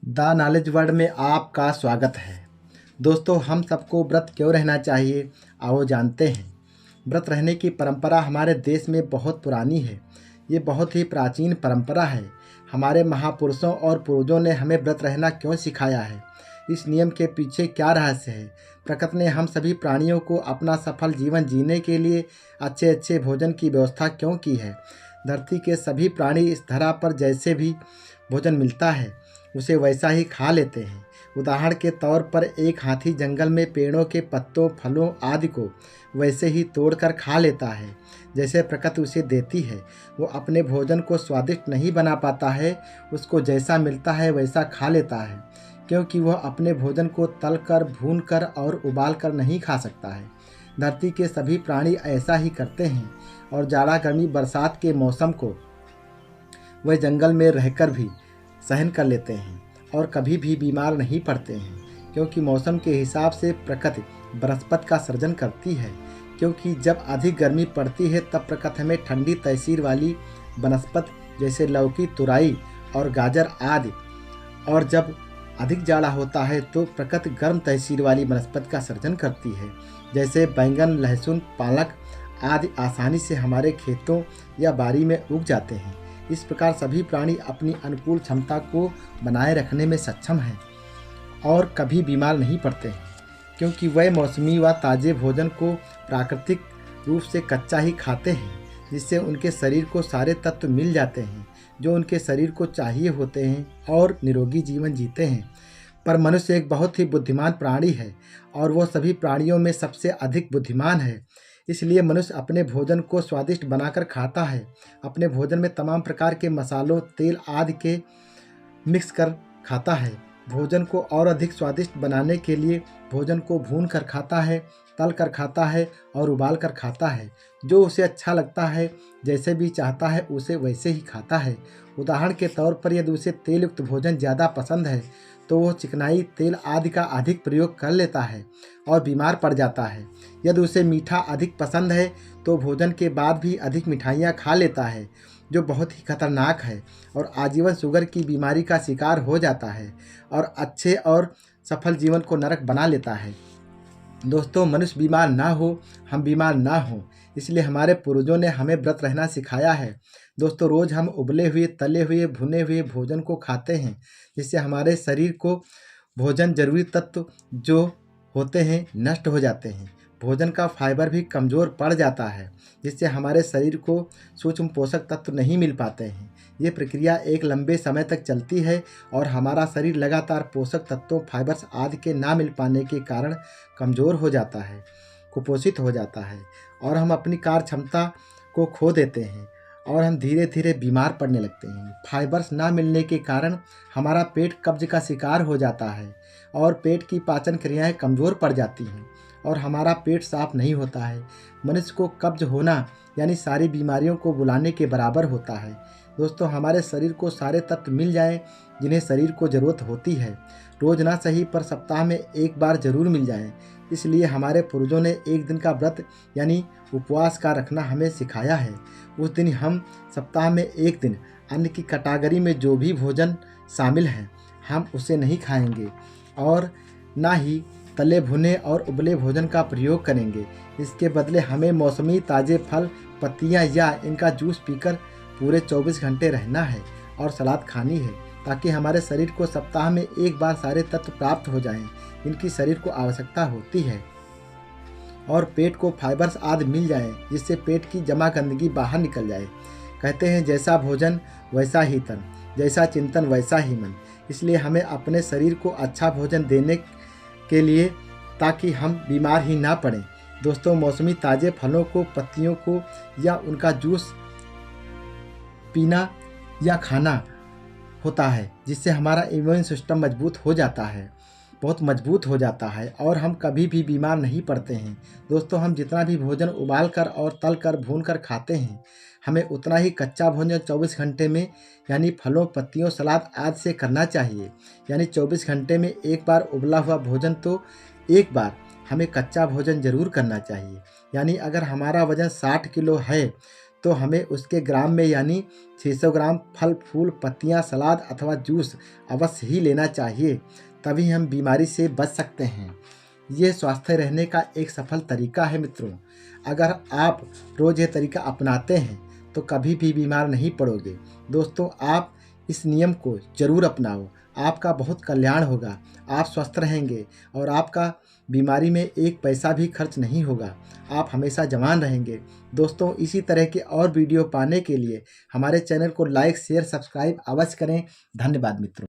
The knowledge world में आपका स्वागत है। दोस्तों, हम सबको व्रत क्यों रहना चाहिए, आओ जानते हैं। व्रत रहने की परंपरा हमारे देश में बहुत पुरानी है। ये बहुत ही प्राचीन परंपरा है। हमारे महापुरुषों और पूर्वजों ने हमें व्रत रहना क्यों सिखाया है, इस नियम के पीछे क्या रहस्य है। प्रकृति ने हम सभी प्राणियों को अपना सफल जीवन जीने के लिए अच्छे अच्छे भोजन की व्यवस्था क्यों की है। धरती के सभी प्राणी इस धरा पर जैसे भी भोजन मिलता है उसे वैसा ही खा लेते हैं। उदाहरण के तौर पर एक हाथी जंगल में पेड़ों के पत्तों, फलों आदि को वैसे ही तोड़कर खा लेता है जैसे प्रकृति उसे देती है। वो अपने भोजन को स्वादिष्ट नहीं बना पाता है, उसको जैसा मिलता है वैसा खा लेता है, क्योंकि वह अपने भोजन को तल कर, भून कर और उबाल कर नहीं खा सकता है। धरती के सभी प्राणी ऐसा ही करते हैं और जाड़ा, गर्मी, बरसात के मौसम को वह जंगल में रहकर भी सहन कर लेते हैं और कभी भी बीमार नहीं पड़ते हैं, क्योंकि मौसम के हिसाब से प्रकृति वनस्पति का सृजन करती है। क्योंकि जब अधिक गर्मी पड़ती है तब प्रकृति हमें ठंडी तहसीर वाली वनस्पति जैसे लौकी, तुरई और गाजर आदि, और जब अधिक जाड़ा होता है तो प्रकृति गर्म तहसीर वाली वनस्पति का सृजन करती है, जैसे बैंगन, लहसुन, पालक आदि आसानी से हमारे खेतों या बारी में उग जाते हैं। इस प्रकार सभी प्राणी अपनी अनुकूल क्षमता को बनाए रखने में सक्षम हैं और कभी बीमार नहीं पड़ते हैं, क्योंकि वह मौसमी व ताज़े भोजन को प्राकृतिक रूप से कच्चा ही खाते हैं, जिससे उनके शरीर को सारे तत्व मिल जाते हैं जो उनके शरीर को चाहिए होते हैं और निरोगी जीवन जीते हैं। पर मनुष्य एक बहुत ही बुद्धिमान प्राणी है और वह सभी प्राणियों में सबसे अधिक बुद्धिमान है। इसलिए मनुष्य अपने भोजन को स्वादिष्ट बनाकर खाता है। अपने भोजन में तमाम प्रकार के मसालों, तेल आदि के मिक्स कर खाता है। भोजन को और अधिक स्वादिष्ट बनाने के लिए भोजन को भून कर खाता है, तल कर खाता है और उबाल कर खाता है। जो उसे अच्छा लगता है, जैसे भी चाहता है उसे वैसे ही खाता है। उदाहरण के तौर पर यदि उसे तेल युक्त भोजन ज़्यादा पसंद है तो वह चिकनाई, तेल आदि का अधिक प्रयोग कर लेता है और बीमार पड़ जाता है। यदि उसे मीठा अधिक पसंद है तो भोजन के बाद भी अधिक मिठाइयाँ खा लेता है, जो बहुत ही खतरनाक है, और आजीवन शुगर की बीमारी का शिकार हो जाता है और अच्छे और सफल जीवन को नरक बना लेता है। दोस्तों, मनुष्य बीमार ना हो, हम बीमार ना हों, इसलिए हमारे पूर्वजों ने हमें व्रत रहना सिखाया है। दोस्तों, रोज़ हम उबले हुए, तले हुए, भुने हुए भोजन को खाते हैं, जिससे हमारे शरीर को भोजन जरूरी तत्व जो होते हैं नष्ट हो जाते हैं। भोजन का फाइबर भी कमज़ोर पड़ जाता है, जिससे हमारे शरीर को सूक्ष्म पोषक तत्व नहीं मिल पाते हैं। ये प्रक्रिया एक लंबे समय तक चलती है और हमारा शरीर लगातार पोषक तत्वों, फाइबर्स आदि के ना मिल पाने के कारण कमज़ोर हो जाता है, कुपोषित हो जाता है और हम अपनी कार्य क्षमता को खो देते हैं और हम धीरे धीरे बीमार पड़ने लगते हैं। फाइबर्स ना मिलने के कारण हमारा पेट कब्ज का शिकार हो जाता है और पेट की पाचन क्रियाएं कमज़ोर पड़ जाती हैं और हमारा पेट साफ नहीं होता है। मनुष्य को कब्ज होना यानी सारी बीमारियों को बुलाने के बराबर होता है। दोस्तों, हमारे शरीर को सारे तत्व मिल जाएं जिन्हें शरीर को ज़रूरत होती है। रोज़ ना सही पर सप्ताह में एक बार ज़रूर मिल जाएं। इसलिए हमारे पूर्वजों ने एक दिन का व्रत यानी उपवास का रखना हमें सिखाया है। उस दिन हम सप्ताह में एक दिन अन्न की कैटेगरी में जो भी भोजन शामिल है हम उसे नहीं खाएंगे और ना ही तले भुने और उबले भोजन का प्रयोग करेंगे। इसके बदले हमें मौसमी ताज़े फल, पत्तियां या इनका जूस पीकर पूरे 24 घंटे रहना है और सलाद खानी है, ताकि हमारे शरीर को सप्ताह में एक बार सारे तत्व प्राप्त हो जाएं जिनकी शरीर को आवश्यकता होती है और पेट को फाइबर्स आदि मिल जाएं, जिससे पेट की जमा गंदगी बाहर निकल जाए। कहते हैं जैसा भोजन वैसा ही तन, जैसा चिंतन वैसा ही मन। इसलिए हमें अपने शरीर को अच्छा भोजन देने के लिए ताकि हम बीमार ही ना पड़ें। दोस्तों, मौसमी ताज़े फलों को, पत्तियों को या उनका जूस पीना या खाना होता है, जिससे हमारा इम्यून सिस्टम मजबूत हो जाता है, बहुत मजबूत हो जाता है और हम कभी भी बीमार नहीं पड़ते हैं। दोस्तों, हम जितना भी भोजन उबाल कर और तल कर, भून कर खाते हैं, हमें उतना ही कच्चा भोजन 24 घंटे में यानी फलों, पत्तियों, सलाद आदि से करना चाहिए। यानी 24 घंटे में एक बार उबला हुआ भोजन तो एक बार हमें कच्चा भोजन ज़रूर करना चाहिए। यानी अगर हमारा वज़न 60 किलो है तो हमें उसके ग्राम में यानी 600 ग्राम फल फूल पत्तियां सलाद अथवा जूस अवश्य ही लेना चाहिए, तभी हम बीमारी से बच सकते हैं। ये स्वस्थ रहने का एक सफल तरीका है मित्रों। अगर आप रोज़ ये तरीका अपनाते हैं तो कभी भी बीमार नहीं पड़ोगे। दोस्तों, आप इस नियम को ज़रूर अपनाओ, आपका बहुत कल्याण होगा, आप स्वस्थ रहेंगे और आपका बीमारी में एक पैसा भी खर्च नहीं होगा, आप हमेशा जवान रहेंगे। दोस्तों, इसी तरह के और वीडियो पाने के लिए हमारे चैनल को लाइक शेयर सब्सक्राइब अवश्य करें। धन्यवाद मित्रों।